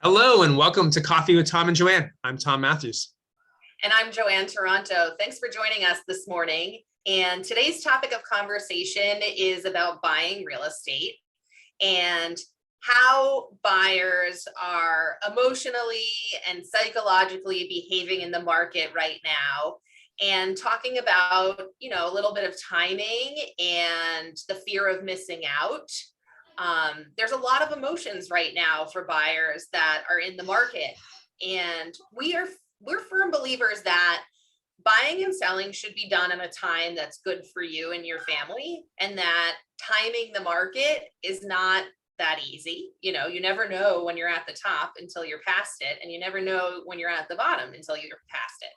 Hello and welcome to Coffee with Tom and Joanne. I'm Tom Matthews. And I'm Joanne Toronto. Thanks for joining us this morning. And today's topic of conversation is about buying real estate and how buyers are emotionally and psychologically behaving in the market right now, and talking about, a little bit of timing and the fear of missing out. There's a lot of emotions right now for buyers that are in the market, and we're firm believers that buying and selling should be done in a time that's good for you and your family, and that timing the market is not that easy. You never know when you're at the top until you're past it, and you never know when you're at the bottom until you're past it.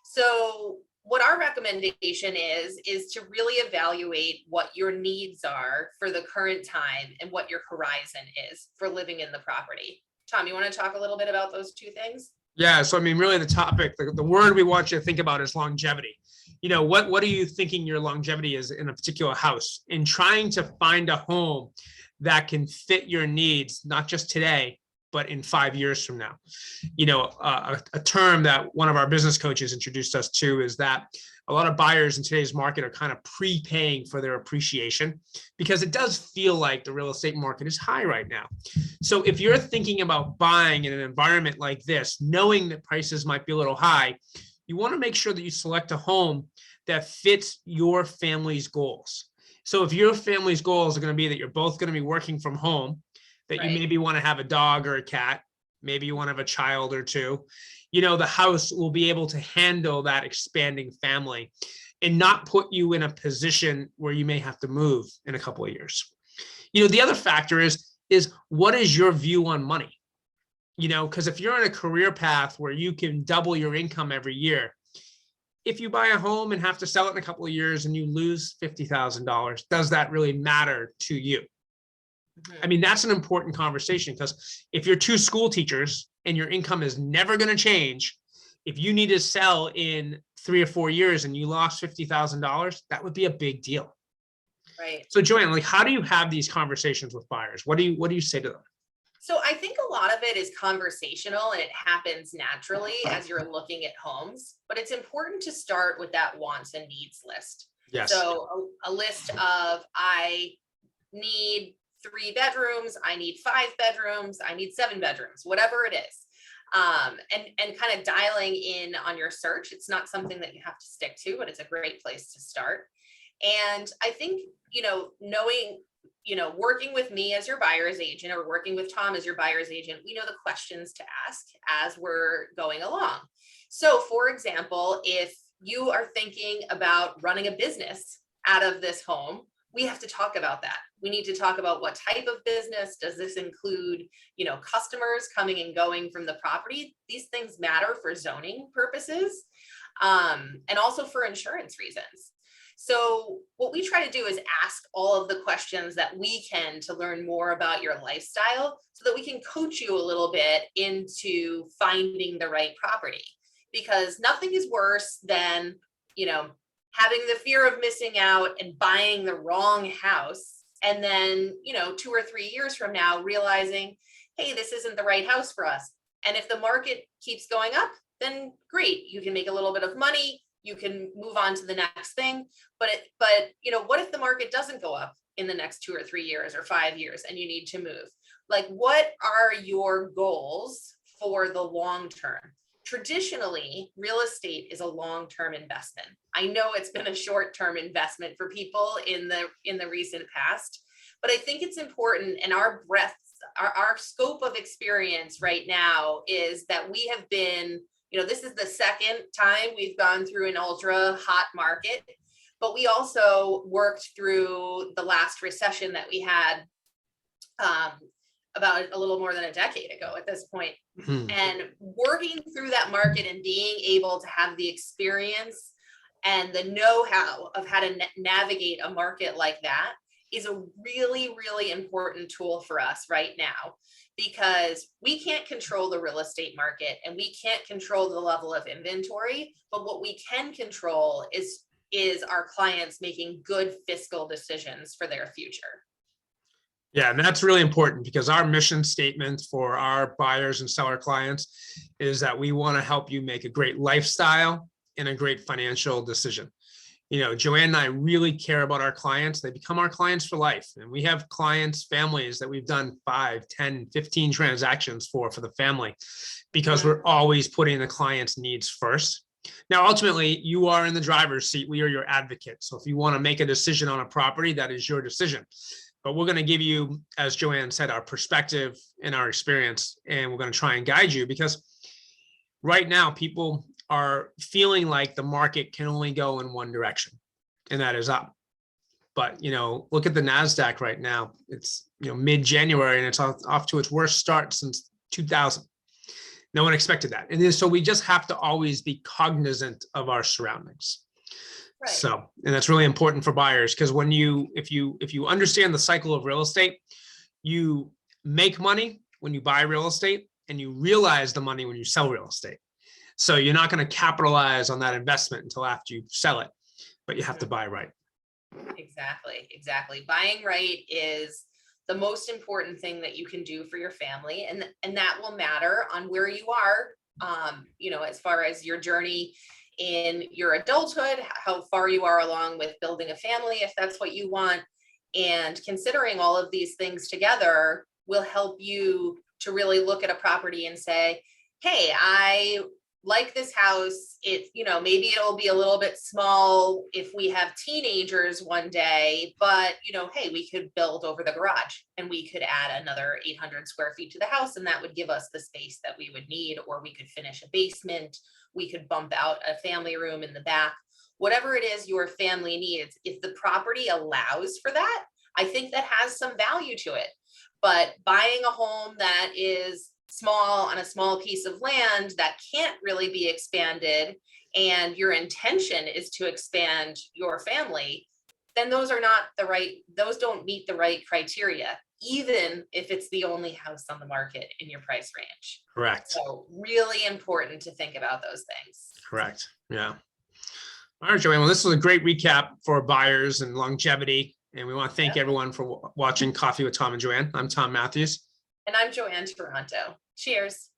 So what our recommendation is to really evaluate what your needs are for the current time and what your horizon is for living in the property. Tom, you want to talk a little bit about those two things? Yeah, so really the topic, the word we want you to think about is longevity. What are you thinking your longevity is in a particular house? In trying to find a home that can fit your needs, not just today, but in 5 years from now. A term that one of our business coaches introduced us to is that a lot of buyers in today's market are kind of prepaying for their appreciation, because it does feel like the real estate market is high right now. So if you're thinking about buying in an environment like this, knowing that prices might be a little high, you want to make sure that you select a home that fits your family's goals. So if your family's goals are going to be that you're both going to be working from home, that you maybe want to have a dog or a cat, maybe you want to have a child or two, the house will be able to handle that expanding family and not put you in a position where you may have to move in a couple of years. The other factor is what is your view on money? Because if you're in a career path where you can double your income every year, if you buy a home and have to sell it in a couple of years and you lose $50,000, does that really matter to you? That's an important conversation, because if you're two school teachers and your income is never going to change, if you need to sell in 3 or 4 years and you lost $50,000, that would be a big deal. Right. So Joanne, how do you have these conversations with buyers? What do you say to them? So I think a lot of it is conversational, and it happens naturally as you're looking at homes, but it's important to start with that wants and needs list. Yes. So a list of, I need 3 bedrooms, I need 5 bedrooms, I need 7 bedrooms, whatever it is. And kind of dialing in on your search. It's not something that you have to stick to, but it's a great place to start. And I think, knowing, working with me as your buyer's agent, or working with Tom as your buyer's agent, we know the questions to ask as we're going along. So for example, if you are thinking about running a business out of this home, we have to talk about that. We need to talk about what type of business. Does this include, customers coming and going from the property? These things matter for zoning purposes, and also for insurance reasons. So what we try to do is ask all of the questions that we can to learn more about your lifestyle, so that we can coach you a little bit into finding the right property. Because nothing is worse than, having the fear of missing out and buying the wrong house. And then, 2 or 3 years from now, realizing, hey, this isn't the right house for us. And if the market keeps going up, then great. You can make a little bit of money. You can move on to the next thing. But what if the market doesn't go up in the next 2 or 3 years or 5 years and you need to move? What are your goals for the long term? Traditionally, real estate is a long-term investment. I know it's been a short-term investment for people in the recent past, but I think it's important, and our scope of experience right now is that we have been, this is the second time we've gone through an ultra hot market, but we also worked through the last recession that we had about a little more than a decade ago at this point. And working through that market and being able to have the experience and the know-how of how to navigate a market like that is a really, really important tool for us right now, because we can't control the real estate market and we can't control the level of inventory, but what we can control is our clients making good fiscal decisions for their future. Yeah, and that's really important because our mission statement for our buyers and seller clients is that we want to help you make a great lifestyle and a great financial decision. You know, Joanne and I really care about our clients. They become our clients for life. And we have clients, families that we've done 5, 10, 15 transactions for the family, because we're always putting the client's needs first. Now, ultimately, you are in the driver's seat. We are your advocate. So if you want to make a decision on a property, that is your decision. But we're going to give you, as Joanne said, our perspective and our experience, and we're going to try and guide you, because right now people are feeling like the market can only go in one direction, and that is up. But, you know, look at the NASDAQ right now. It's, you know, mid-January, and it's off to its worst start since 2000. No one expected that. And so we just have to always be cognizant of our surroundings. Right. So, and that's really important for buyers, because when if you understand the cycle of real estate, you make money when you buy real estate, and you realize the money when you sell real estate. So you're not going to capitalize on that investment until after you sell it, but you have to buy right. Exactly. Exactly. Buying right is the most important thing that you can do for your family. And that will matter on where you are, you know, as far as your journey in your adulthood, how far you are along with building a family, if that's what you want. And considering all of these things together will help you to really look at a property and say, hey, I like this house. It, you know, maybe it'll be a little bit small if we have teenagers one day, but, you know, hey, we could build over the garage and we could add another 800 square feet to the house, and that would give us the space that we would need. Or we could finish a basement. We could bump out a family room in the back. Whatever it is your family needs, if the property allows for that, I think that has some value to it. But buying a home that is small on a small piece of land that can't really be expanded, and your intention is to expand your family, then those don't meet the right criteria, even if it's the only house on the market in your price range. Correct. So really important to think about those things. Correct. Yeah. All right, Joanne. Well, this was a great recap for buyers and longevity. And we want to thank everyone for watching Coffee with Tom and Joanne. I'm Tom Matthews. And I'm Joanne Toronto. Cheers.